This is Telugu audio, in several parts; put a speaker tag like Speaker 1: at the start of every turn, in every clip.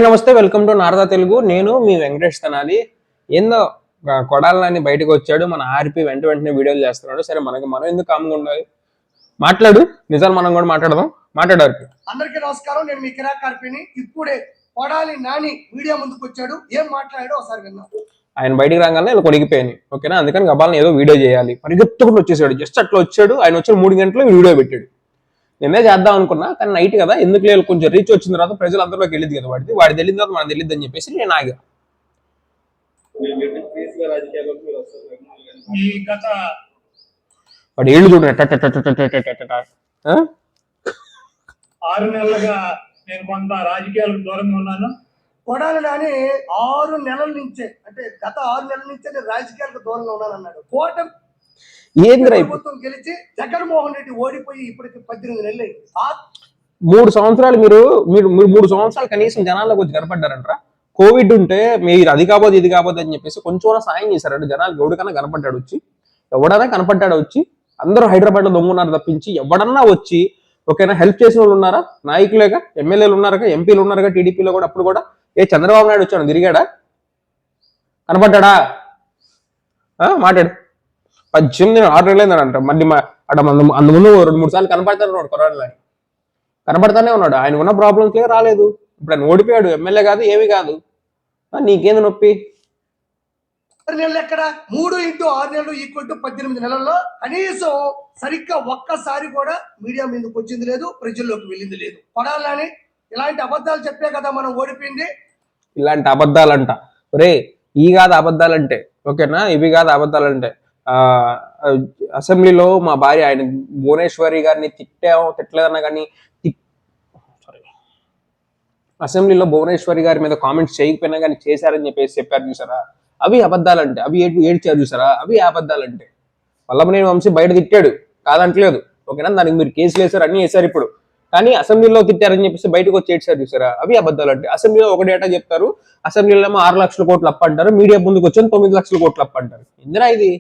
Speaker 1: నమస్తే, వెల్కమ్ టు నారదా తెలుగు. నేను మీ వెంకటేష్ తనాలి. ఏందో కొడాలని బయటకు వచ్చాడు, మన ఆర్పి వెంటనే వీడియోలు చేస్తున్నాడు. సరే, మనం ఎందుకు కామ్గా ఉండాలి? మాట్లాడు, నిజాలు మనం కూడా మాట్లాడదాం. మాట్లాడారు.
Speaker 2: అందరికీ నమస్కారం, నేను మీ కిరాక్ ఆర్పిని. ఇప్పుడే కొడాలి నాని మీడియా ముందుకు వచ్చాడు. ఏం మాట్లాడాడో ఒకసారి విన్నాం.
Speaker 1: ఆయన బయటికి రాగానే ఇలా కొనిగిపోయాను, ఓకేనా? అందుకని గబాలని ఏదో వీడియో చేయాలి, పరిగెత్తుకుంటూ వచ్చేసాడు. జస్ట్ అట్లా వచ్చాడు. ఆయన వచ్చిన 3 గంటలు వీడియో పెట్టాడు. నిన్నే చేద్దాం అనుకున్నా, కానీ నైట్ కదా, ఎందుకు లేదు, కొంచెం రీచ్ వచ్చిన తర్వాత ప్రజలు అందరిలోకి వెళ్ళింది కదా, వాడి తెలియని తర్వాత మనకు తెలియదు అని చెప్పేసి నేను ఆగా. వాడు ఏళ్ళు చూడ
Speaker 3: 6 నెలలుగా నేను కొంత రాజకీయాలకు దూరంగా ఉన్నాను.
Speaker 2: కొడాలి నాని 6 నెలల నుంచే, అంటే గత 6 నెలల నుంచే నేను రాజకీయాలకు దూరంగా ఉన్నాను అన్నాడు. కూటమి ప్రభుత్వం గెలిచి జగన్మోహన్ రెడ్డి ఓడిపోయి ఇప్పటికి 18 నెలలు అయింది.
Speaker 1: 3 సంవత్సరాలు మీరు 3 సంవత్సరాలు కనీసం జనాల్లోకి వచ్చి కనపడ్డారంటారా? కోవిడ్ ఉంటే మీరు అది కాకపోతే ఇది కాకపోతే అని చెప్పేసి కొంచెం సాయం చేశారంటే జనాలు. ఎవడికన్నా కనపడ్డాడు వచ్చి, ఎవడన్నా కనపడ్డాడు వచ్చి? అందరూ హైదరాబాద్ లో దొంగన్నారు తప్పించి ఎవడన్నా వచ్చి ఓకేనా హెల్ప్ చేసిన వాళ్ళు ఉన్నారా? నాయకులేగా, ఎమ్మెల్యేలు ఉన్నారుగా, ఎంపీలు ఉన్నారుగా, టీడీపీలో కూడా. అప్పుడు కూడా చంద్రబాబు నాయుడు వచ్చాడు, తిరిగాడా? కనపడ్డా? మాట్లాడు. 6 నెలలు అంట. మళ్ళీ అందుముందు 2-3 సార్లు కనపడతానే ఉన్నాడు కొరాడు. కనపడతానే ఉన్నాడు. ఆయన ఉన్న ప్రాబ్లమ్స్ రాలేదు. ఇప్పుడు ఆయన ఓడిపోయాడు, ఎమ్మెల్యే కాదు, ఏమి కాదు. నీకేంది నొప్పి?
Speaker 2: 6 నెలలు ఎక్కడ? 3 × 6 నెలలు ఈక్వల్ టు 18 నెలల్లో కనీసం సరిగ్గా ఒక్కసారి కూడా మీడియా మీదకి వచ్చింది లేదు, ప్రజల్లోకి వెళ్ళింది లేదు. కొడాలని ఇలాంటి అబద్ధాలు చెప్పే కదా మనం ఓడిపోయింది.
Speaker 1: ఇలాంటి అబద్ధాలంట. ఒరే, ఈ కాదు అబద్ధాలంటే, ఓకేనా? ఇవి కాదు అబద్ధాలంటే. అసెంబ్లీలో మా భార్య ఆయన భువనేశ్వరి గారిని తిట్టలేదన్నా కానీ, అసెంబ్లీలో భువనేశ్వరి గారి మీద కామెంట్స్ చేయకపోయినా కానీ చేశారని చెప్పేసి చెప్పారు చూసారా? అవి అబద్ధాలంటే. అవి ఏడ్చారు చూసారా? అవి అబద్ధాలంటే. వల్లభనేని వంశీ బయట తిట్టాడు, కాదంటలేదు, ఓకేనా? దానికి మీరు కేసులు వేశారు, అన్ని వేశారు ఇప్పుడు. కానీ అసెంబ్లీలో తిట్టారని చెప్పేసి బయటకు వచ్చి ఏడ్చారు చూసారా? అవి అబద్ధాలు అంటే. అసెంబ్లీలో ఒక డేటా చెప్తారు, అసెంబ్లీలో ఏమో 6 లక్షల కోట్లు అప్పు అంటారు, మీడియా ముందుకు వచ్చి 9 లక్షల కోట్లు అప్పు అంటారు. ఇందిరా ఇది?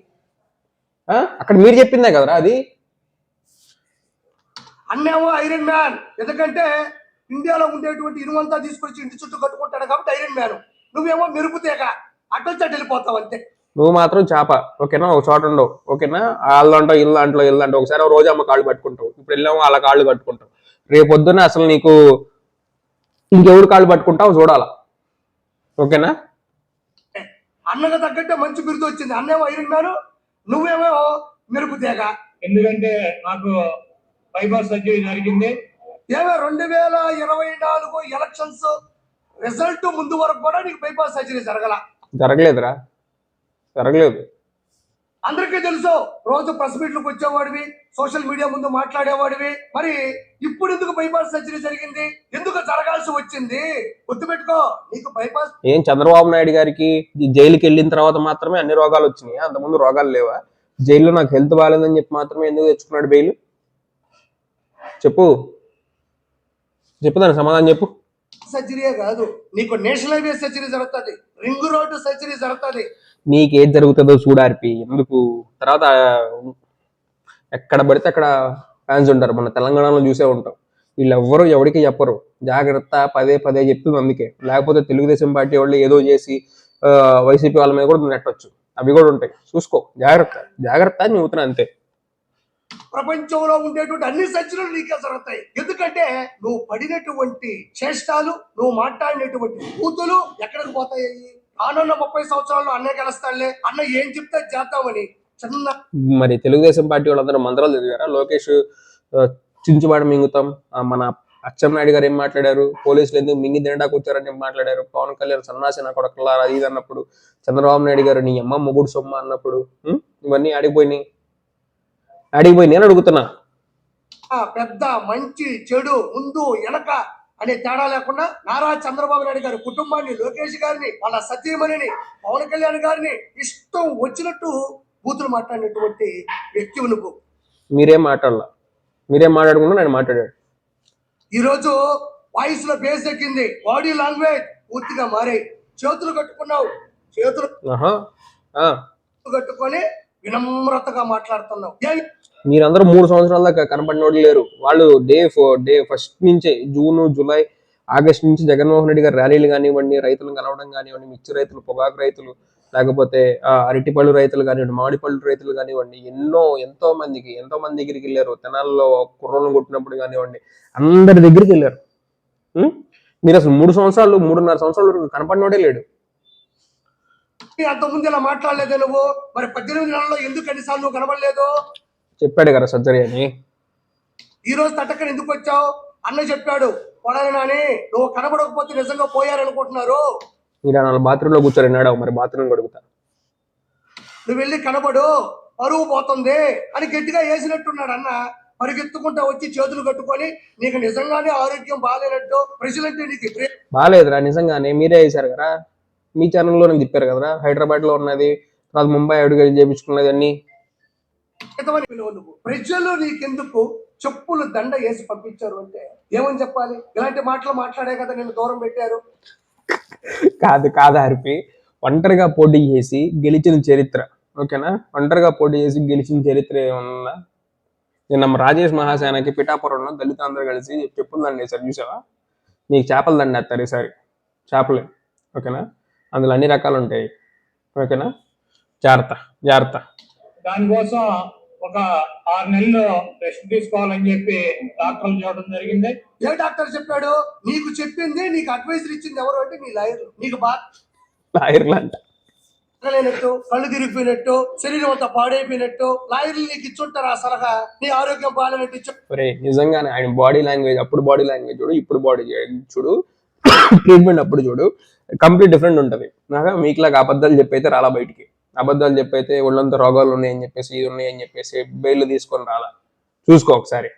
Speaker 1: అక్కడ మీరు చెప్పిందే కదరా అది.
Speaker 2: అన్నేమో ఐరన్ మ్యాన్, ఎందుకంటే ఇండియాలో ఉండేటువంటి ఇనుమంతా తీసుకొచ్చి ఇంటి చుట్టూ కట్టుకుంటాడు కాబట్టి ఐరన్ మ్యాన్. నువ్వేమో మెరుపుతేక అడ్డొచ్చాడు వెళ్ళిపోతావు అంతే.
Speaker 1: నువ్వు మాత్రం చేప, ఓకేనా? ఒక చోట ఉండవు, ఓకేనా? వాళ్ళ అంటావు, ఇల్లు అంటావు, ఇల్లు అంటావు. ఒకసారి రోజమ్మ కాళ్ళు పట్టుకుంటావు, ఇప్పుడు వెళ్ళాము వాళ్ళ కాళ్ళు కట్టుకుంటావు. రేపొద్దున అసలు నీకు ఇంకెవరు కాళ్ళు పట్టుకుంటావు చూడాలా, ఓకేనా?
Speaker 2: అన్నకు తగ్గట్టే మంచి బిరుదు వచ్చింది. అన్నేమో ఐరన్ మ్యాన్, నువ్వేమో మెరుపుతేక.
Speaker 3: ఎందుకంటే నాకు బైపాస్ సర్జరీ జరిగింది.
Speaker 2: ఏమో 2024 ఎలక్షన్స్ రిజల్ట్ ముందు వరకు కూడా నీకు బైపాస్ సర్జరీ
Speaker 1: జరగలేదురా, జరగలేదు.
Speaker 2: అందరికీ తెలుసు. రోజు ప్రెస్ మీట్లకు వచ్చేవాడివి, సోషల్ మీడియా ముందు మాట్లాడేవాడివి. మరి ఇప్పుడు ఎందుకు బైపాస్ సర్జరీ జరిగింది? ఎందుకు జరగాల్సి వచ్చింది? గుర్తుపెట్టుకో, నీకు బైపాస్.
Speaker 1: ఏం చంద్రబాబు నాయుడు గారికి జైలుకి వెళ్ళిన తర్వాత మాత్రమే అన్ని రోగాలు వచ్చినాయి? అంతకుముందు రోగాలు లేవా? జైల్లో నాకు హెల్త్ బాగాలేదని చెప్పి మాత్రమే ఎందుకు తెచ్చుకున్నాడు బెయిల్? చెప్పు, దానికి సమాధానం చెప్పు.
Speaker 2: సర్జరీయే కాదు, నీకు నేషనల్ హైవే సర్జరీ జరుగుతుంది, రింగ్ రోడ్డు సర్జరీ జరుగుతుంది.
Speaker 1: నీకేం జరుగుతుందో చూడార్పి. ఎందుకు తర్వాత ఎక్కడ పడితే అక్కడ ఫ్యాన్స్ ఉంటారు. మన తెలంగాణలో చూసే ఉంటాం. వీళ్ళెవ్వరూ ఎవరికి చెప్పరు, జాగ్రత్త పదే చెప్తుంది. అందుకే లేకపోతే తెలుగుదేశం పార్టీ వాళ్ళు ఏదో చేసి వైసీపీ వాళ్ళ మీద కూడా నెట్టొచ్చు. అవి కూడా ఉంటాయి, చూసుకో. జాగ్రత్త అని చెబుతున్నా అంతే.
Speaker 2: ప్రపంచంలో ఉండేటువంటి అన్ని సర్జరీలు నీకే జరుగుతాయి. ఎందుకంటే నువ్వు పడినటువంటి చేష్టాలు, నువ్వు మాట్లాడినటువంటి కూతులు ఎక్కడికి పోతాయి? రానున్న 30 సంవత్సరాల్లో అన్నే గెలుస్తాడులే, అన్న ఏం చెప్తే చేద్దామని చిన్న. మరి
Speaker 1: తెలుగుదేశం పార్టీ వాళ్ళందరూ మంత్రాలు చదివారా? లోకేష్ చించుబాటు మింగుతాం, మన అచ్చెన్నాయుడు గారు ఏం మాట్లాడారు? పోలీసులు ఎందుకు మింగి తినడానికి వచ్చారని మాట్లాడారు. పవన్ కళ్యాణ్ సన్నాసి నా కొడకలారా అది అన్నప్పుడు, చంద్రబాబు నాయుడు గారు నీ అమ్మ మొగుడు సొమ్మ అన్నప్పుడు, ఇవన్నీ ఆడిపోయినాయి అని అడుగుతున్నా.
Speaker 2: పెద్ద మంచి చెడు ముందు వెనక అనే తేడా లేకుండా నారా చంద్రబాబు నాయుడు గారి కుటుంబాన్ని, లోకేష్ గారిని, వాళ్ళ సతీమణిని, పవన్ కళ్యాణ్ గారిని ఇష్టం వచ్చినట్టు బూతులు మాట్లాడినటువంటి వ్యక్తి నువ్వు.
Speaker 1: మీరేం మాట్లాడకుండా నేను మాట్లాడాడు.
Speaker 2: ఈరోజు వాయిస్ లో బేస్ ఎక్కింది, బాడీ లాంగ్వేజ్ పూర్తిగా మారాయి. చేతులు కట్టుకున్నావు, చేతులు కట్టుకొని వినమ్రతగా మాట్లాడుతున్నావు.
Speaker 1: మీరందరూ 3 సంవత్సరాల దాకా కనపడిన వాళ్ళు లేరు. వాళ్ళు డే ఫస్ట్ నుంచే జూన్, జూలై, ఆగస్టు నుంచి జగన్మోహన్ రెడ్డి గారు ర్యాలీలు కానివ్వండి, రైతులను కలవడం కానివ్వండి, మిర్చి రైతులు, పొగాకు రైతులు, లేకపోతే అరటిపళ్ళు రైతులు కానివ్వండి, మామిడిపళ్ళు రైతులు కానివ్వండి, ఎంతో మంది దగ్గరికి వెళ్ళారు. తెనాల్లో కుర్రలను కొట్టినప్పుడు కానివ్వండి, అందరి దగ్గరికి వెళ్ళారు. మీరు అసలు 3.5 సంవత్సరాల వరకు కనపడినోడే లేడు.
Speaker 2: అంతకుముందు ఇలా మాట్లాడలేదే నువ్వు? మరి 18 నెలల్లో ఎందుకు ఎన్నిసార్లు నువ్వు కనబడలేదు?
Speaker 1: చెప్పాడు కదా సర్జరీ అని.
Speaker 2: ఈ రోజు తట్టక్కని ఎందుకు వచ్చావు? అన్న చెప్పాడు, కొడాలి నాని నువ్వు కనబడకపోతే నిజంగా పోయారనుకుంటున్నారు.
Speaker 1: మీరు నాలుగు బాత్రూంలో కూర్చొని మరి బాత్రూమ్ గడుగుతా.
Speaker 2: నువ్వు వెళ్ళి కనబడు, పరువు పోతుంది అని గట్టిగా వేసినట్టున్నాడు అన్న. పరిగెత్తుకుంటా వచ్చి చేతులు కట్టుకొని నీకు నిజంగానే ఆరోగ్యం బాగాలేనట్టు ప్రజలంటే నీకు
Speaker 1: బాగాలేదురా నిజంగానే, మీరే వేసారు కదా, మీ ఛానల్లోనే తిప్పారు కదరా. హైదరాబాద్ లో ఉన్నది, తర్వాత ముంబై అడుగు చేయించుకున్నది అన్ని.
Speaker 2: నువ్వు ప్రజలు నీకెందుకు చెప్పులు దండ వేసి పంపించారు అంటే ఏమని చెప్పాలి? ఇలాంటి మాటలు మాట్లాడే కదా నేను దూరం పెట్టారు.
Speaker 1: కాదు హరిపి, ఒంటరిగా పోటీ చేసి గెలిచిన చరిత్ర, ఓకేనా? ఒంటరిగా పోటీ చేసి గెలిచిన చరిత్ర ఏమన్నా? నిన్న రాజేష్ మహాసేనకి పిఠాపురంలో దళిత అందరూ కలిసి చెప్పులు దండ వేసారు, చూసావా? నీకు చేపల దండ వేస్తారు ఈసారి, చేపలే, ఓకేనా? అందులో అన్ని రకాలు ఉంటాయి, ఓకేనా? జాగ్రత్త.
Speaker 3: దానికోసం ఒక 6 నెలలు రెస్ట్ తీసుకోవాలని చెప్పి డాక్టర్లు చెప్పడం జరిగింది.
Speaker 2: ఏ డాక్టర్ చెప్పాడు? నీకు చెప్పింది, నీకు అడ్వైజర్ ఇచ్చింది ఎవరు అంటే నీ లాయర్. నీకు
Speaker 1: లాయర్లు అంట
Speaker 2: లేనట్టు, కళ్ళు తిరిగిపోయినట్టు, శరీరం అంతా పాడైపోయినట్టు లాయర్లు నీకు ఇచ్చుంటారు ఆ సలహా. నీ ఆరోగ్యం బాగాలేనట్టు
Speaker 1: నిజంగానే ఆయన బాడీ లాంగ్వేజ్, అప్పుడు బాడీ లాంగ్వేజ్ చూడు, ఇప్పుడు బాడీ చూడు, ట్రీట్మెంట్ అప్పుడు చూడు, కంప్లీట్ డిఫరెంట్ ఉంటుంది. నాగా మీకులాగా అబద్ధాలు చెప్పైతే రాలా బయటికి. అబద్ధాలు చెప్పైతే ఒళ్ళంతా రోగాలు ఉన్నాయని చెప్పేసి, ఇది ఉన్నాయని చెప్పేసి బెయిల్ తీసుకొని రాలా. చూసుకో ఒకసారి.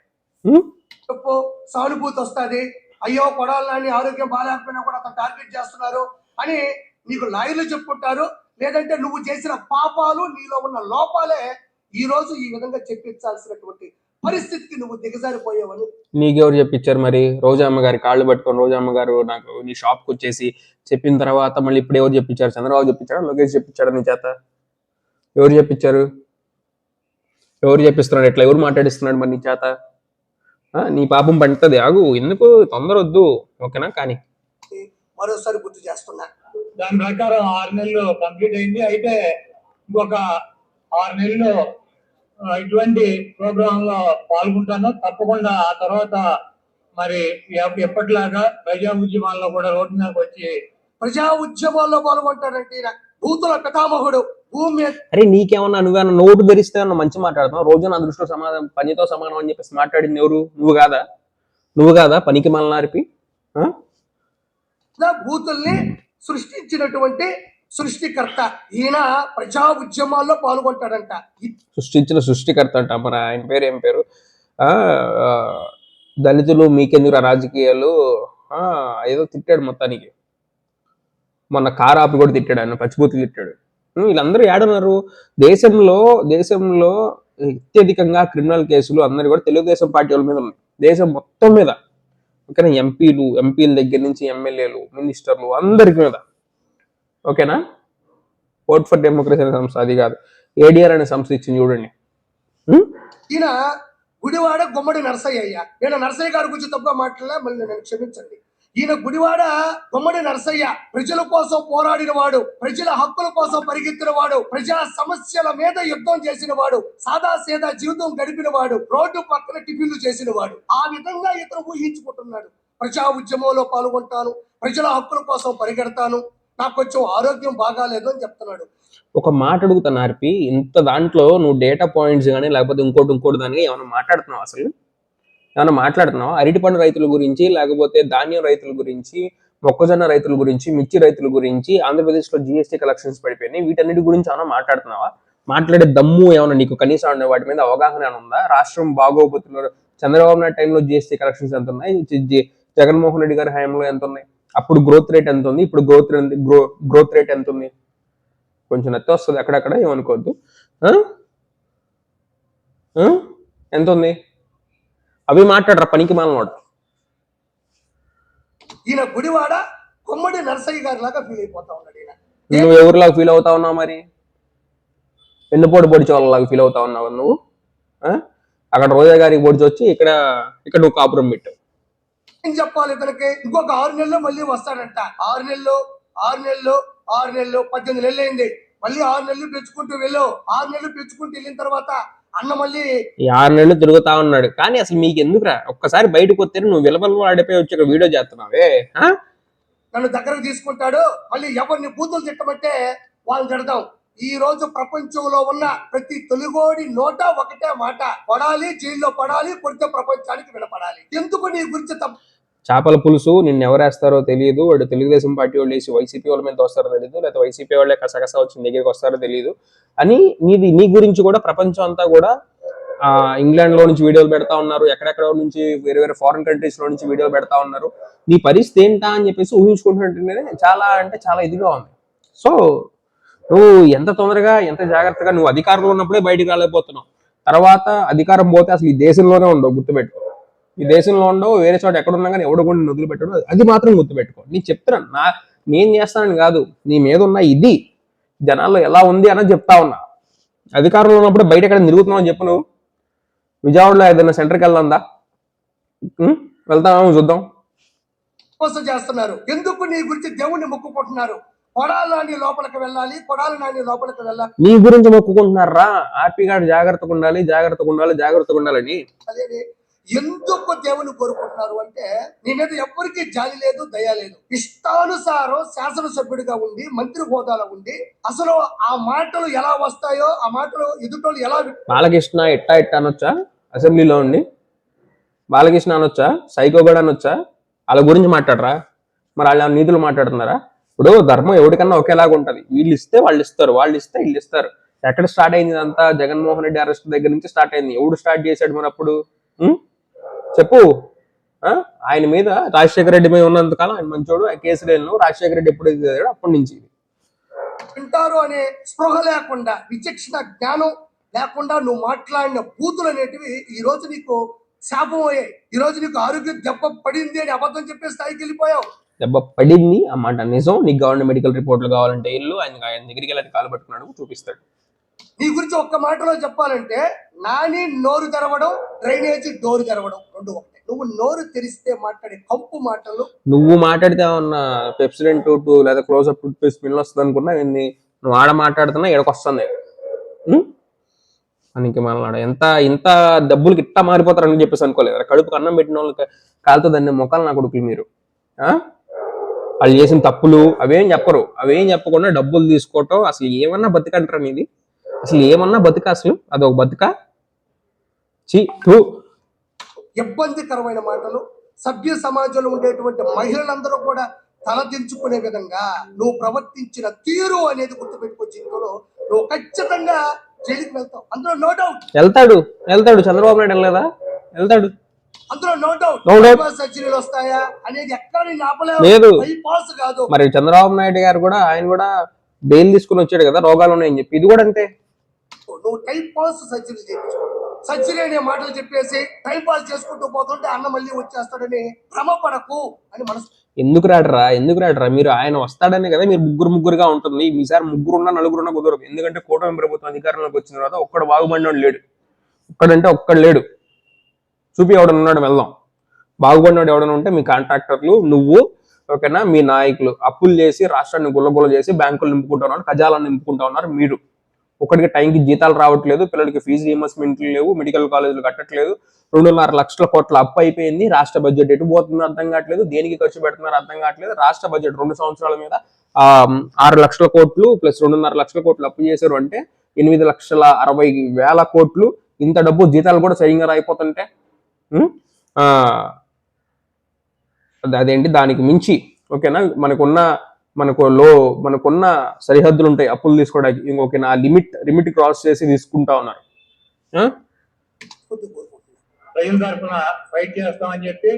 Speaker 2: చెప్పు, సానుభూతి వస్తుంది. అయ్యో కొడాలని ఆరోగ్యం బాగాలేకపోయినా కూడా అతను టార్గెట్ చేస్తున్నారు అని నీకు లాయర్లు చెప్పుకుంటారు. లేదంటే నువ్వు చేసిన పాపాలు, నీలో ఉన్న లోపాలే ఈ రోజు ఈ విధంగా చెప్పించాల్సినటువంటి పరిస్థితికి నువ్వు దిగజారిపోయావని
Speaker 1: నీకెవరు చెప్పించారు మరి? రోజమ్మ గారి కాళ్ళు పట్టుకొని రోజమ్మ గారు నాకు నీ షాప్కి వచ్చేసి చెప్పిన తర్వాత మళ్ళీ ఇప్పుడు ఎవరు చెప్పించారు? చంద్రబాబు చెప్పించాడా, లోకేష్ చెప్పించాడా నీ చేత? ఎవరు చెప్పించారు? ఎవరు చెప్పిస్తున్నాడు? ఎట్లా ఎవరు మాట్లాడిస్తున్నాడు మరి నీ చేత? నీ పాపం పండుతుంది, ఆగు, ఎందుకు తొందర వద్దు, ఓకేనా? కానీ
Speaker 2: మరోసారి గుర్తు చేస్తున్నా,
Speaker 3: దాని ప్రకారం 6 నెలలు కంప్లీట్ అయింది. అయితే ఇంకొక 6 నెలలు ఇటువంటి ప్రోగ్రామ్ లో పాల్గొంటాను తప్పకుండా. ఆ తర్వాత మరి ఎప్పటిలాగా ప్రజా ఉద్యమాల్లో కూడా రోడ్డు మీదకి వచ్చి
Speaker 2: ప్రజా ఉద్యమాల్లో పాల్గొంటాడంటే భూతుల పితామహుడు భూమి.
Speaker 1: అరే నీకేమన్నా, నువ్వేమన్నా నోటు ధరిస్తే అన్న మంచి మాట్లాడుతున్నావు. రోజు నా దృష్టిలో సమాధానం పనితో సమానం అని చెప్పేసి మాట్లాడింది ఎవరు? నువ్వు కాదా పనికి మళ్ళీ
Speaker 2: భూతుల్ని సృష్టించినటువంటి సృష్టికర్త ఈయన. ప్రజా ఉద్యమాల్లో పాల్గొంటాడంట.
Speaker 1: సృష్టించిన సృష్టికర్త అంట. మరి ఆయన పేరు ఏం పేరు? దళితులు మీకెందుకు రాజకీయాలు ఏదో తిట్టాడు మొత్తానికి. మొన్న కారాపి కూడా తిట్టాడు, ఆయన పచ్చిబూతులు తిట్టాడు. వీళ్ళందరూ ఏడున్నారు? దేశంలో అత్యధికంగా క్రిమినల్ కేసులు అందరూ కూడా తెలుగుదేశం పార్టీ వాళ్ళ మీద ఉన్నాయి, దేశం మొత్తం మీద, ఓకేనా? ఎంపీల దగ్గర నుంచి ఎమ్మెల్యేలు, మినిస్టర్లు అందరికి మీద, ఓకేనా? ఓట్ ఫర్ డెమోక్రసీ అనే సంస్థ, అది కాదు ఏడిఆర్ అనే సంస్థ ఇచ్చింది చూడండి.
Speaker 2: ఈయన గుడివాడ గుమ్మడి నరసయ్య. నేను నరసయ్య గారి గురించి తప్పుగా మాట్లాడలే, మళ్ళీ నన్ను క్షమించండి. ఈయన గుడివాడ గుమ్మడి నరసయ్య ప్రజల కోసం పోరాడిన వాడు, ప్రజల హక్కుల కోసం పరిగెత్తిన వాడు, ప్రజా సమస్యల మీద యుద్ధం చేసిన వాడు, సాదా సీదా జీవితం గడిపిన వాడు, రోడ్డు పక్కన టిఫిన్లు చేసిన వాడు. ఆ విధంగా ఇతను ఊహించుకుంటున్నాడు. ప్రజా ఉద్యమంలో పాల్గొంటాను, ప్రజల హక్కుల కోసం పరిగెడతాను, నాకు కొంచెం ఆరోగ్యం బాగాలేదు అని చెప్తున్నాడు.
Speaker 1: ఒక మాట అడుగుతాను ఆర్పి, ఇంత దాంట్లో నువ్వు డేటా పాయింట్స్ కానీ లేకపోతే ఇంకోటి దానికి ఏమైనా మాట్లాడుతున్నావు? అసలు ఏమైనా మాట్లాడుతున్నావు? అరటిపండు రైతుల గురించి, లేకపోతే ధాన్యం రైతుల గురించి, మొక్కజొన్న రైతుల గురించి, మిర్చి రైతుల గురించి, ఆంధ్రప్రదేశ్లో GST కలెక్షన్స్ పడిపోయినాయి, వీటన్నిటి గురించి ఏమైనా మాట్లాడుతున్నావా? మాట్లాడే దమ్ము ఏమైనా నీకు కనీసం వాటి మీద అవగాహన ఉందా? రాష్ట్రం బాగోపోతున్నారు. చంద్రబాబు నాయుడు టైంలో GST కలెక్షన్స్ ఎంత ఉన్నాయి? జగన్మోహన్ రెడ్డి గారి హయాంలో ఎంత ఉన్నాయి? అప్పుడు గ్రోత్ రేట్ ఎంత ఉంది? ఇప్పుడు గ్రోత్ రేట్ ఎంత ఉంది? కొంచెం నెత్తి వస్తుంది అక్కడక్కడ, ఏమనుకోవద్దు. ఎంత ఉంది? అవి మాట్లాడరా పనికి మాలనోడ.
Speaker 2: ఈయన గుడివాడ గుమ్మడి నరసయ్య గారి లాగా ఫీల్ అయిపోతా ఉన్నాడు.
Speaker 1: నువ్వు ఎవరిలాగా ఫీల్ అవుతా ఉన్నావు మరి? వెన్నుపోటు పొడిచే వాళ్ళలాగా ఫీల్ అవుతా ఉన్నావు నువ్వు. అక్కడ రోజా గారికి పొడిచి వచ్చి ఇక్కడ నువ్వు కాపురం పెట్టావు.
Speaker 2: ఏం చెప్పాలి ఇతనికి? ఇంకొక 6 నెలల్లో మళ్ళీ వస్తాడంట. 6 నెలలు 18 నెలలు అయింది. మళ్ళీ 6 నెలలు పెంచుకుంటూ వెళ్ళు. 6 నెలలు పెంచుకుంటూ వెళ్ళిన తర్వాత అన్న మళ్ళీ
Speaker 1: ఈ 6 నెలలు తిరుగుతా ఉన్నాడు. కానీ అసలు మీకు ఎందుకురా? ఒక్కసారి బయటకు వస్తే నువ్వు విలవలు ఆడిపోయి వచ్చి ఒక వీడియో చేస్తున్నావే.
Speaker 2: నన్ను దగ్గరకు తీసుకుంటాడు. మళ్ళీ ఎవరిని బూతులు తిట్టమంటే వాళ్ళు తిడతాం. ఈ రోజు ప్రపంచంలో ఉన్న ప్రతి తెలుగోడి నోట ఒకటే మాట, పడాలి, జైల్లో పడాలి, కొడితే ప్రపంచానికి వినపడాలి. ఎందుకు నీ గురించి
Speaker 1: చేపల పులుసు నిన్ను ఎవరేస్తారో తెలియదు. వాడు తెలుగుదేశం పార్టీ వాళ్ళు వేసి వైసీపీ వాళ్ళ మీద వస్తారో తెలియదు, లేకపోతే వైసీపీ వాళ్ళే కసకస వచ్చి దగ్గరికి వస్తారో తెలియదు అని నీ గురించి కూడా ప్రపంచం అంతా కూడా ఇంగ్లాండ్ లో నుంచి వీడియోలు పెడతా ఉన్నారు, ఎక్కడెక్కడ నుంచి వేరే వేరే ఫారిన్ కంట్రీస్ లో నుంచి వీడియోలు పెడతా ఉన్నారు. నీ పరిస్థితి ఏంటా అని చెప్పేసి ఊహించుకుంటుంటేనే చాలా అంటే చాలా ఇదిగా ఉంది. సో నువ్వు ఎంత తొందరగా ఎంత జాగ్రత్తగా నువ్వు అధికారంలో ఉన్నప్పుడే బయటికి రాలేకపోతున్నావు. తర్వాత అధికారం పోతే అసలు ఈ దేశంలోనే ఉండవు, గుర్తుపెట్టుకో. ఈ దేశంలో ఉండవు, వేరే చోట ఎక్కడున్నా కానీ ఎవడు కూడా వదిలి పెట్టడు. అది మాత్రం గుర్తుపెట్టుకో. నీకు చెప్తున్నాను, నేను చేస్తానని కాదు, నీ మీద ఉన్న ఇది జనాల్లో ఎలా ఉంది అన్నది చెప్తా ఉన్నా. అధికారంలో ఉన్నప్పుడు బయట ఎక్కడ తిరుగుతున్నావు అని చెప్పు. నువ్వు విజయవాడలో ఏదైనా సెంటర్కి వెళ్దా? వెళ్తామేమో చూద్దాం.
Speaker 2: చేస్తున్నారు. ఎందుకు నీ గురించి దేవుణ్ణి మొక్కుకుంటున్నారు? కొడాలని లోపలికి వెళ్ళాలి, కొడాలి నాని లోపలికి వెళ్ళాలి.
Speaker 1: నీ గురించి మొక్కుకుంటున్నారా? హ్యాపీగా జాగ్రత్తగా ఉండాలి, జాగ్రత్తగా ఉండాలి, జాగ్రత్తగా ఉండాలని.
Speaker 2: అదే ఎందుకు దేవుని కోరుకుంటున్నారు అంటే, నీ మీద ఎవ్వరికి జాలి లేదు, దయ లేదు. ఇష్టానుసారం శాసనసభ్యుడిగా ఉండి, మంత్రి హోదాలో ఉండి, అసలు ఆ మాటలు ఎలా వస్తాయో, ఆ మాటలు ఎదుటోళ్ళు ఎలా
Speaker 1: బాలకృష్ణ ఇట్టా అనొచ్చా? అసెంబ్లీలో ఉండి బాలకృష్ణ అనొచ్చా? సైకోగడ్ అనొచ్చా? వాళ్ళ గురించి మాట్లాడరా? మరి వాళ్ళ నీతులు మాట్లాడుతున్నారా? ఇప్పుడు ధర్మం ఎవరికన్నా ఒకేలాగా ఉంటది. వీళ్ళు ఇస్తే వాళ్ళు ఇస్తారు, వాళ్ళు ఇస్తే వీళ్ళు ఇస్తారు. ఎక్కడ స్టార్ట్ అయింది అంతా? జగన్మోహన్ రెడ్డి అరెస్ట్ దగ్గర నుంచి స్టార్ట్ అయింది. ఎవడు స్టార్ట్ చేశాడు మరి అప్పుడు? చెప్పు. ఆయన మీద రాజశేఖర రెడ్డి మీద ఉన్నంతకాలం ఆయన మంచోడు, కేసులు వెళ్ళిన రాజశేఖర రెడ్డి ఎప్పుడు అప్పటి నుంచి
Speaker 2: వింటారు అనే స్పృహ లేకుండా, విచక్షణ జ్ఞానం లేకుండా నువ్వు మాట్లాడిన బూతులు అనేటివి ఈ రోజు నీకు శాపం అయ్యాయి. ఈ రోజు నీకు ఆరోగ్యం దెబ్బ పడింది అని అబద్ధం చెప్పే స్థాయికి వెళ్ళిపోయావు.
Speaker 1: దెబ్బ పడింది అన్నమాట నిజం. నీకు గవర్నమెంట్ మెడికల్ రిపోర్ట్లు కావాలంటే ఇల్లు ఆయన దగ్గరికి వెళ్ళి కాలు పట్టుకున్నాడు, చూపిస్తాడు.
Speaker 2: నీ గురించి ఒక్క మాటలో చెప్పాలంటే, నాని నోరు తెరవడం, డ్రైనేజ్ డోరు తెరవడం రెండు ఒకటే. నువ్వు నోరు తెరిస్తే మాట్లాడే కంపు మాటలు. నువ్వు
Speaker 1: మాట్లాడితే ఏమన్నా పెప్సిడెంట్ లేదా క్లోజ్అప్ స్మెల్ వస్తుంది అనుకున్నా, నువ్వు ఆడ మాట్లాడుతున్నా ఎడకొస్తుంది. మనకి మళ్ళీ ఇంత డబ్బులకి ఇట్టా మారిపోతారని చెప్పేసి అనుకోలేదు. కడుపుకి అన్నం పెట్టిన వాళ్ళకి కాలుతుందండి మొక్కలు నా కొడుకులు మీరు. వాళ్ళు చేసిన తప్పులు అవేం చెప్పరు. అవేం చెప్పకుండా డబ్బులు తీసుకోవటం అసలు ఏమన్నా బతికంటారా మీది? అసలు ఏమన్నా బతుక? అసలు అదొక బతుక?
Speaker 2: ఇబ్బందికరమైన మాటలు. సభ్య సమాజంలో ఉండేటువంటి మహిళలందరూ కూడా తలదించుకునే విధంగా నువ్వు ప్రవర్తించిన తీరు అనేది గుర్తుపెట్టుకో. జీవితంలో నువ్వు ఖచ్చితంగా జైలుకి వెళ్తావు, అందులో నో డౌట్.
Speaker 1: వెళ్తాడు చంద్రబాబు నాయుడు వెళ్ళలేదా? వెళ్తాడు,
Speaker 2: అందులో నో డౌట్. సర్జరీలు వస్తాయా అనేది ఎక్కడ నేను ఆపలేదు, బైపాస్ కాదు.
Speaker 1: మరి చంద్రబాబు నాయుడు గారు కూడా ఆయన కూడా బెయిల్ తీసుకుని వచ్చాడు కదా, రోగాలు ఉన్నాయని చెప్పి. ఇది కూడా అంతే.
Speaker 2: నువ్వు టైం పాస్ సర్జరీ చేయించుకుంటున్నావు. సర్జరీ అనే మాటలు చెప్పేసి టైం పాస్ చేసుకుంటూ పోతుంటే అన్న మళ్ళీ వచ్చేస్తాడని భ్రమపడకు అని మనసు.
Speaker 1: ఎందుకు రాడరా? మీరు ఆయన వస్తాడనే కదా మీరు ముగ్గురుగా ఉంటుంది. మీసారి ముగ్గురున్నా నలుగురున్నా కుదరదు. ఎందుకంటే కూటమి ప్రభుత్వం అధికారంలోకి వచ్చిన తర్వాత ఒక్కడు బాగుపడినోడు లేడు. ఒక్కడు లేడు. చూపి ఎవడన్నా ఉన్నాడు, వెళ్దాం. బాగుపడినోడు ఎవడన్నా ఉంటే మీ కాంట్రాక్టర్లు, నువ్వు, ఓకేనా, మీ నాయకులు అప్పులు చేసి రాష్ట్రాన్ని గుల్లగుల్ల చేసి బ్యాంకులు నింపుకుంటా ఉన్నారు, ఖజాలను నింపుకుంటా ఉన్నారు. మీరు ఒకటికి టైంకి జీతాలు రావట్లేదు, పిల్లలకి ఫీజు రీయింబర్స్మెంట్లు లేవు, మెడికల్ కాలేజీలు కట్టట్లేదు, 2.5 లక్షల కోట్ల అప్పు అయిపోయింది. రాష్ట్ర బడ్జెట్ ఎటు పోతుందో అర్థం కావట్లేదు, దేనికి ఖర్చు పెడుతున్నారో అర్థం కావట్లేదు. రాష్ట్ర బడ్జెట్ 2 సంవత్సరాల మీద 6 లక్షల కోట్లు ప్లస్ 2.5 లక్షల కోట్లు అప్పు చేశారు అంటే 8,60,000 కోట్లు. ఇంత డబ్బు జీతాలు కూడా సరిగ్గా రాయిపోతుంటే అదేంటి దానికి మించి, ఓకేనా, మనకున్న సరిహద్దులు ఉంటాయి అప్పులు తీసుకోవడానికి. ఇంకొక లిమిట్ క్రాస్ చేసి తీసుకుంటా ఉన్నారు.
Speaker 3: ప్రజల తరఫున ఫైట్ చేస్తామని చెప్పి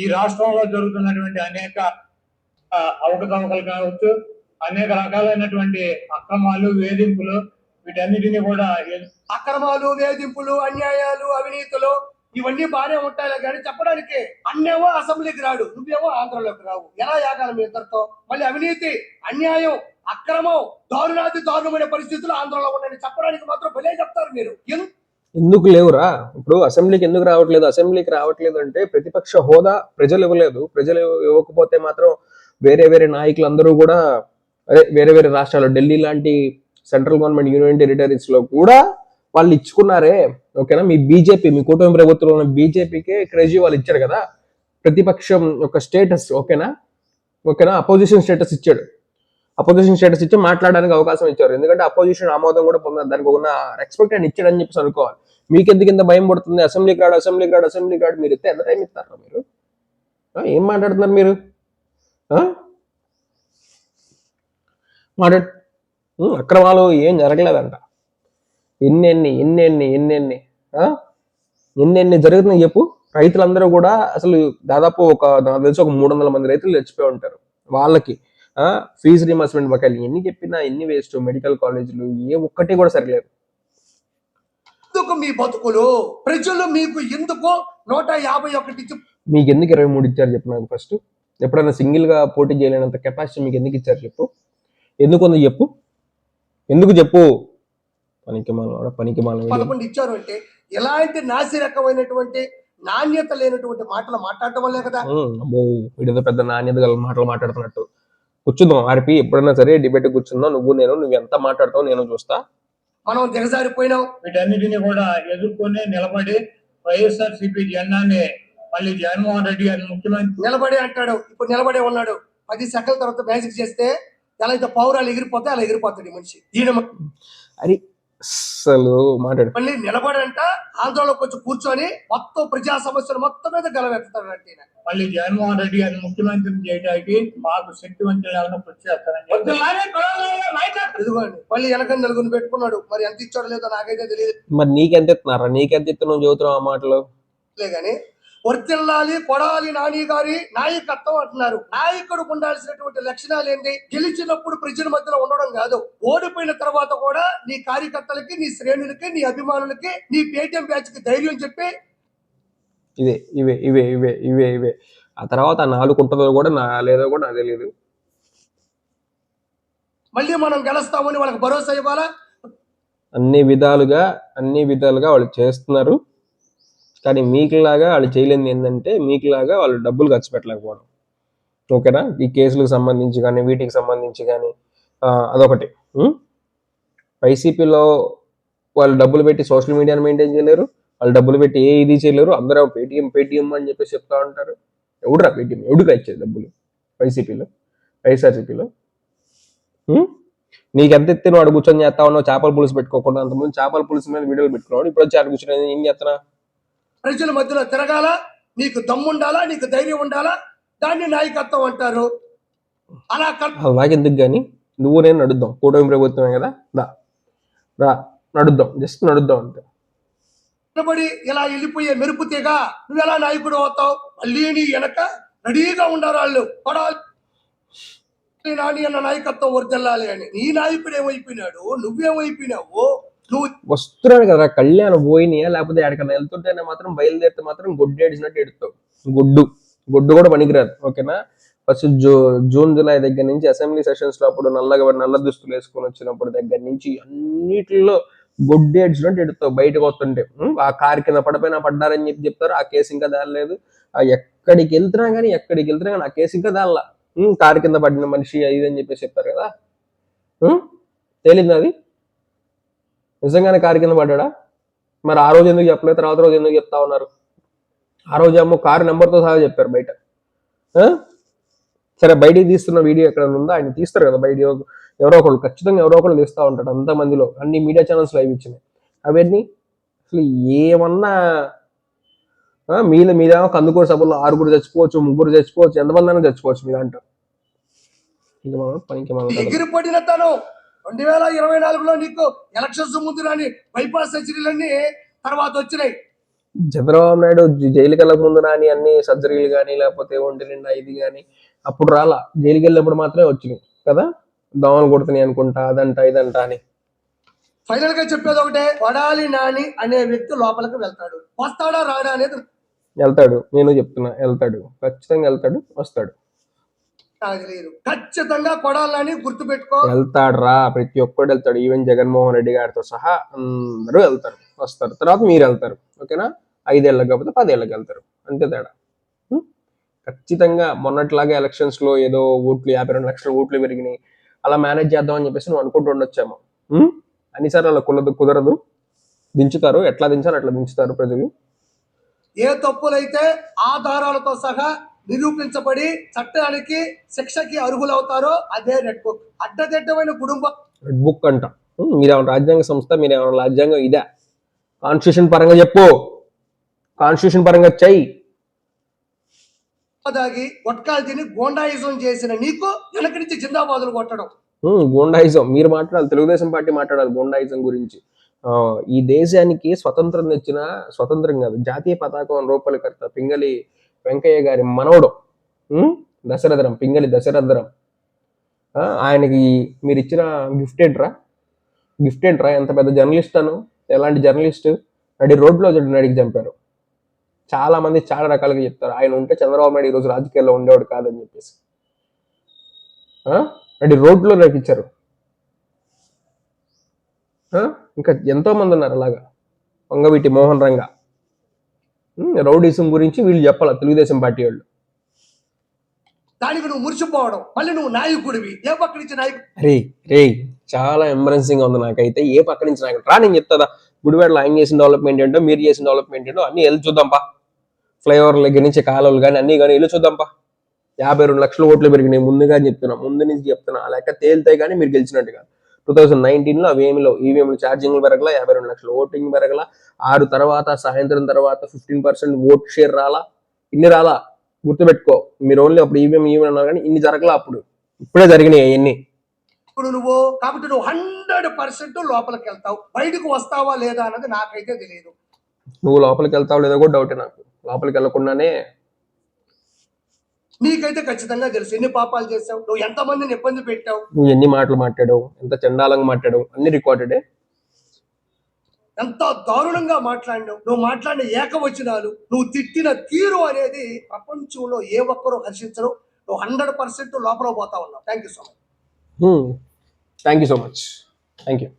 Speaker 3: ఈ రాష్ట్రంలో జరుగుతున్నటువంటి అనేక అవకతవకలు కావచ్చు, అనేక రకాలైనటువంటి అక్రమాలు, వేధింపులు, వీటన్నిటిని కూడా
Speaker 2: అక్రమాలు, వేధింపులు, అన్యాయాలు, అవినీతులు ఇవన్నీ బాగానే ఉంటాయి కానీ చెప్పడానికి అన్నేమో అసెంబ్లీకి రాడు, నువ్వేమో ఆంధ్రలోకి రావు. ఎలా యాగాలి మీ ఇద్దరితో? మళ్ళీ అవినీతి, అన్యాయం, అక్రమం, దారుణమైన పరిస్థితులు ఆంధ్రలో ఉన్నాయని చెప్పడానికి మాత్రం భలే చెప్తారు మీరు.
Speaker 1: ఎందుకు లేవురా? ఇప్పుడు అసెంబ్లీకి ఎందుకు రావట్లేదు? అసెంబ్లీకి రావట్లేదు అంటే ప్రతిపక్ష హోదా ప్రజలు ఇవ్వలేదు. ప్రజలు ఇవ్వకపోతే మాత్రం వేరే వేరే నాయకులు అందరూ కూడా అదే వేరే వేరే రాష్ట్రాల్లో ఢిల్లీ లాంటి సెంట్రల్ గవర్నమెంట్ యూనియన్ టెరిటరీస్ లో కూడా వాళ్ళు ఇచ్చుకున్నారే. ఓకేనా? మీ బీజేపీ, మీ కూటమి ప్రభుత్వంలో ఉన్న బీజేపీకే క్రేజీ వాళ్ళు ఇచ్చారు కదా ప్రతిపక్షం యొక్క స్టేటస్. ఓకేనా? ఓకేనా? అపోజిషన్ స్టేటస్ ఇచ్చాడు. అపోజిషన్ స్టేటస్ ఇచ్చి మాట్లాడడానికి అవకాశం ఇచ్చారు. ఎందుకంటే అపోజిషన్ ఆమోదం కూడా పొందారు. దానికి ఉన్న రెస్పెక్ట్ అని ఇచ్చాడని చెప్పేసి అనుకోవాలి. మీకెందుకు ఇంత భయం పడుతుంది? అసెంబ్లీకి రాడు, అసెంబ్లీకి రాడు, అసెంబ్లీకి రాడు. మీరు ఇస్తే ఎంత టైం ఇస్తారా మీరు? ఏం మాట్లాడుతున్నారు మీరు? మాట్లాడు. అక్రమాలు ఏం జరగలేదంట. ఎన్నెన్ని జరుగుతున్నాయి చెప్పు. రైతులందరూ కూడా అసలు దాదాపు నాకు తెలిసి ఒక 300 మంది రైతులు చచ్చిపోయి ఉంటారు. వాళ్ళకి ఫీజు రీంబర్స్మెంట్ బకాయిలు ఎన్ని చెప్పినా ఎన్ని వేస్ట్. మెడికల్ కాలేజీలు ఏ ఒక్కటి కూడా సరిలేదు.
Speaker 2: ఎందుకు మీ బతుకులు? ప్రజలు మీకు ఎందుకు 151 ఇచ్చి
Speaker 1: మీకు ఎందుకు 23 ఇచ్చారు చెప్పు నాకు ఫస్ట్. ఎప్పుడైనా సింగిల్ గా పోటీ చేయలేనంత కెపాసిటీ మీకు ఎందుకు ఇచ్చారు చెప్పు. ఎందుకు ఉంది చెప్పు. ఎందుకు చెప్పు. పనికి మాల
Speaker 2: 11 ఇచ్చారు అంటే ఎలాంటి నాసి రకమైనటువంటి నాణ్యత లేనటువంటి మాటలు మాట్లాడటం వల్లే కదా.
Speaker 1: అబ్బో, వీడితో పెద్ద నాణ్యత గల మాటలు మాట్లాడుతున్నట్టు. కూర్చుందాం ఆర్పి, ఎప్పుడైనా సరే డిబేట్ కూర్చుందాం. నువ్వు ఎంత మాట్లాడతావు నేను చూస్తా.
Speaker 2: మనం దిగజారిపోయినాం.
Speaker 3: వీటన్నిటిని కూడా ఎదుర్కొని నిలబడి వైఎస్ఆర్ సిపి జెండాని మళ్ళీ జగన్మోహన్ రెడ్డి గారిని ముఖ్యమంత్రి
Speaker 2: నిలబడి అంటాడు. ఇప్పుడు నిలబడే ఉన్నాడు. 10 సెకండ్ల తర్వాత మ్యాజిక్ చేస్తే ఎలా అయితే పౌరాలు ఎగిరిపోతే అలా ఎగిరిపోతాడు ఈ మనిషి. ఈయన
Speaker 1: అరే అసలు మాట్లాడు.
Speaker 2: మళ్ళీ నిలబడంట ఆంధ్రలోకి వచ్చి కూర్చొని మొత్తం ప్రజా సమస్యలు మొత్తం మీద గెలవెత్తాడంటే ఈయన.
Speaker 3: మళ్ళీ జగన్మోహన్ రెడ్డి గారిని ముఖ్యమంత్రిని చేయడానికి మాకు శక్తివంతులు ఏమైనా కృషి చేస్తారని
Speaker 2: ఇదిగోండి మళ్ళీ వెనక నలుగురిని పెట్టుకున్నాడు. మరి ఎంత ఇచ్చాడో లేదో నాకైతే తెలియదు.
Speaker 1: మరి నీకెంత ఇస్తున్నారా? నీకెంత ఇస్తున్నావు చదువుతున్నావు ఆ మాటలు
Speaker 2: గాని వర్తిల్లాలి కొడాలి నాని గారి నాయకత్వం అంటున్నారు. నాయకుడు ఉండాల్సినటువంటి లక్షణాలు ఏంటి? గెలిచినప్పుడు ప్రజల మధ్యలో ఉండడం కాదు, ఓడిపోయిన తర్వాత కూడా నీ కార్యకర్తలకి, నీ శ్రేణులకి, నీ అభిమానులకి, నీ పేటీఎం బ్యాచ్ కి ధైర్యం చెప్పి
Speaker 1: ఇవే ఆ తర్వాత 4 ఉంటుందో కూడా లేదో కూడా నాకు తెలియదు.
Speaker 2: మళ్ళీ మనం గెలుస్తామని వాళ్ళకి భరోసా ఇవ్వాలా.
Speaker 1: అన్ని విధాలుగా వాళ్ళు చేస్తున్నారు. కానీ మీకులాగా వాళ్ళు చేయలేనిది ఏంటంటే మీకులాగా వాళ్ళు డబ్బులు ఖర్చు పెట్టలేకపోవడం. ఓకేనా? ఈ కేసులకు సంబంధించి కానీ వీటికి సంబంధించి కానీ అదొకటి. వైసీపీలో వాళ్ళు డబ్బులు పెట్టి సోషల్ మీడియాని మెయింటైన్ చేయలేరు. వాళ్ళు డబ్బులు పెట్టి ఇది చేయలేరు. అందరూ పేటీఎం అని చెప్పేసి చెప్తా ఉంటారు. ఎవడురా పేటీఎం? ఎవడుగా ఇచ్చేది డబ్బులు? వైఎస్ఆర్సీపీలో నీకెంత ఎత్తే నువ్వు అడు కూర్చొని చేస్తా ఉన్నావు. చేపల పులుసు పెట్టుకోకుండా అంతకుముందు చేపల పులుసు మీద వీడియోలు పెట్టుకున్నావు. ఇప్పుడు వచ్చి అక్కడ కూర్చొని ఏం చేస్తున్నా?
Speaker 2: ప్రజల మధ్యలో తిరగాల, నీకు దమ్ముండాలా, నీకు ధైర్యం ఉండాలా, దాన్ని నాయకత్వం అంటారు. అలా
Speaker 1: నాకెందుకు కానీ నువ్వు నేను నడుద్దాం. కూటమి ప్రభుత్వమే కదా, రా నడుద్దాం, జస్ట్ నడుద్దాం అంతే.
Speaker 2: నిలబడి ఇలా వెళ్ళిపోయే మెరుపు తీగ నువ్వు ఎలా నాయకుడు అవుతావు? మళ్ళీ నీ వెనక రెడీగా ఉండారు వాళ్ళు. కొడాలి నాని అన్న నాయకత్వం వర్దిల్లాలి అని. నీ నాయకుడు ఏమైపోయినాడు? నువ్వేమైపోయినావు? నువ్వు
Speaker 1: వస్తున్నాడు కదా కళ్యాణ్ పోయినాయా, లేకపోతే ఎక్కడికన్నా వెళ్తుంటేనే మాత్రం బయలుదేరితే మాత్రం గొడ్డు ఏడిచినట్టు ఎడుతావు. గొడ్డు కూడా పనికిరాదు. ఓకేనా? ఫస్ట్ జూన్ జూలై దగ్గర నుంచి అసెంబ్లీ సెషన్స్ లో అప్పుడు నల్ల దుస్తులు వేసుకొని వచ్చినప్పుడు దగ్గర నుంచి అన్నిటిలో గొడ్డు ఏడ్చినట్టు ఎడుతావు బయటకు వస్తుంటే. ఆ కారు కింద పడ్డారని చెప్తారు. ఆ కేసు ఇంకా దాడలేదు. ఎక్కడికి వెళ్తున్నా కానీ ఆ కేసు ఇంకా దాల్లా. కారు కింద పడిన మనిషి అది అని చెప్పేసి చెప్తారు కదా. తేలింది అది నిజంగానే కారు కింద పడ్డా? మరి ఆ రోజు ఎందుకు చెప్పలేదు? తర్వాత రోజు ఎందుకు చెప్తా ఉన్నారు? ఆ రోజు ఏమో కారు నెంబర్తో సహా చెప్పారు బయట. సరే బయటికి తీస్తున్న వీడియో ఎక్కడ ఉందో ఆయన తీస్తారు కదా బయట. ఖచ్చితంగా ఎవరో ఒకళ్ళు తీస్తూ ఉంటాడు. అంతమందిలో అన్ని మీడియా ఛానల్స్ లైవ్ ఇచ్చినాయి అవన్నీ. అసలు ఏమన్నా మీదేమో కందుకూరు సభలో 6 చచ్చిపోవచ్చు, 3 చచ్చిపోవచ్చు, ఎంతమంది అయినా చచ్చిపోవచ్చు మీ దాంట్లో.
Speaker 2: ఎగిరిపడిన తను 2024లో నీకు ఎలక్షన్స్ ముందు రాని బైపాస్ సర్జరీలన్నీ తర్వాత వచ్చినాయి.
Speaker 1: చంద్రబాబు నాయుడు జైలుకి వెళ్ళక ముందు రాని అన్ని సర్జరీలు కానీ లేకపోతే ఒంటి నిండా ఇది కానీ అప్పుడు రాలా. జైలుకి వెళ్ళినప్పుడు మాత్రమే వచ్చినాయి కదా. దోమలు కొడుతున్నాయి అనుకుంటా, అదంట ఇదంట అని.
Speaker 2: ఫైనల్ గా చెప్పేది ఒకటే, కొడాలి నాని అనే వ్యక్తి లోపలికి వెళ్తాడు. వస్తాడా రాడా అనేది
Speaker 1: వెళ్తాడు. నేను చెప్తున్నా వెళ్తాడు, ఖచ్చితంగా వెళ్తాడు, వస్తాడు.
Speaker 2: నాకు తెలియదు. ఖచ్చితంగా కొడాలని గుర్తు పెట్టుకో.
Speaker 1: వెళ్తాడు రా, ప్రతి ఒక్కడు వెళ్తాడు. ఈవెన్ జగన్మోహన్ రెడ్డి గారితో సహా అందరూ వెళ్తారు. వస్తారు, తర్వాత మీరు వెళ్తారు. ఓకేనా? 5 ఏళ్ళకి కాకపోతే 10 ఏళ్ళకి వెళ్తారు, అంతే తేడా. ఉం? ఖచ్చితంగా మొన్నట్లాగా ఎలక్షన్స్ లో ఏదో ఓట్లు 52 లక్షల ఓట్లు పెరిగినాయి, అలా మేనేజ్ చేద్దాం అని చెప్పేసి నువ్వు అనుకుంటూ ఉండొచ్చేమో. అన్నిసార్లు అలా కుదరదు. దించుతారు, ఎట్లా దించాలో అట్లా దించుతారు ప్రజలు.
Speaker 2: ఏ తప్పులైతే ఆధారాలతో సహా నిరూపించబడి చట్టానికి శిక్షకి అర్హులవుతారో అదే రెడ్ బుక్. అడ్డదిడ్డమైన కుటుంబం
Speaker 1: రెడ్ బుక్ అంట. మీరేమైనా రాజ్యాంగ సంస్థ, మీరేమైనా రాజ్యాంగం ఇదే? కాన్స్టిట్యూషన్ పరంగా చెప్పు, కాన్స్టిట్యూషన్ పరంగా చెయ్యి.
Speaker 2: దాగి గొట్కాలు తిని గోండాయిజం చేసిన నీకు వెనక నుంచి జిందాబాదులు కొట్టడం.
Speaker 1: గోండాయిజం మీరు మాట్లాడాలి, తెలుగుదేశం పార్టీ మాట్లాడాలి గోండాయిజం గురించి. ఈ దేశానికి స్వతంత్రం తెచ్చిన, స్వతంత్రం కాదు, జాతీయ పతాకం రూపకర్త పింగళి వెంకయ్య గారి మనవడు దశరథరం, పింగళి దశరథరం. ఆయనకి మీరు ఇచ్చిన గిఫ్ట్ ఏంట్రా? ఎంత పెద్ద జర్నలిస్ట్ అను, ఎలాంటి జర్నలిస్ట్? నడి రోడ్లో నడికి చంపారు. చాలా మంది చాలా రకాలుగా చెప్తారు, ఆయన ఉంటే చంద్రబాబు నాయుడు ఈరోజు రాజకీయాల్లో ఉండేవాడు కాదని చెప్పేసి. నడి రోడ్లో నడిపించారు. ఇంకా ఎంతో మంది ఉన్నారు అలాగా. వంగవీటి మోహన్ రంగ. రౌడీసం గురించి వీళ్ళు చెప్పాల, తెలుగుదేశం పార్టీ వాళ్ళు.
Speaker 2: దానికి నువ్వు మురిసిపోవడం, మళ్ళీ నువ్వు నాయకుడివి. ఏ పక్క నుంచి నాయకుడు?
Speaker 1: రే చాలా ఎంబరెన్సింగ్ ఉంది నాకైతే. ఏ పక్క నుంచి నాయకుడు రా, నేను చెప్తా. గుడివాడలో ఆయన చేసిన డెవలప్మెంట్ ఏంటో, మీరు చేసిన డెవలప్మెంట్ ఏంటో అన్ని వెళ్ళి చూద్దాంపా. ఫ్లైఓవర్ దగ్గర నుంచి కాలువలు కానీ అన్ని కానీ వెళ్ళి చూద్దాంపా. 52 లక్షల ఓట్లు పెరిగినాయి, ముందు నుంచి చెప్తున్నా. ఆ లెక్క తేలితే కానీ మీరు గెలిచినట్టుగా. 2019లో అవేమిలో ఈవీఎంలు ఛార్జింగ్లు పెరగల, 52 లక్షల ఓటింగ్ పెరగల, 6 తర్వాత సాయంత్రం తర్వాత 15% ఓట్ షేర్ రాలా, ఇన్ని రాలా. గుర్తుపెట్టుకో, మీరు ఓన్లీ అప్పుడు ఈవీఎం అన్నారు కానీ ఇన్ని జరగలా అప్పుడు. ఇప్పుడే జరిగినాయి అవన్నీ.
Speaker 2: ఇప్పుడు నువ్వు కాబట్టి నువ్వు 100% లోపలికి వెళ్తావు. బయటకు వస్తావా లేదా అన్నది నాకైతే తెలియదు.
Speaker 1: నువ్వు లోపలికి వెళ్తావు లేదో కూడా డౌటే నాకు. లోపలికి వెళ్లకుండానే
Speaker 2: నీకైతే ఖచ్చితంగా తెలుసు ఎన్ని పాపాలు చేసావు, నువ్వు ఎంతమందిని ఇబ్బంది పెట్టావు,
Speaker 1: నువ్వు ఎన్ని మాటలు మాట్లాడావు, ఎంత చండాలంగా మాట్లాడావు, అన్ని రికార్డెడే.
Speaker 2: ఎంత దారుణంగా మాట్లాడినావు. నువ్వు మాట్లాడిన ఏకవచనాలు, నువ్వు తిట్టిన తీరు అనేది ప్రపంచంలో ఏ ఒక్కరూ హర్షించరు. నువ్వు 100% లోపల పోతా ఉన్నావు. Thank you so much.
Speaker 1: Thank you so much. Thank you.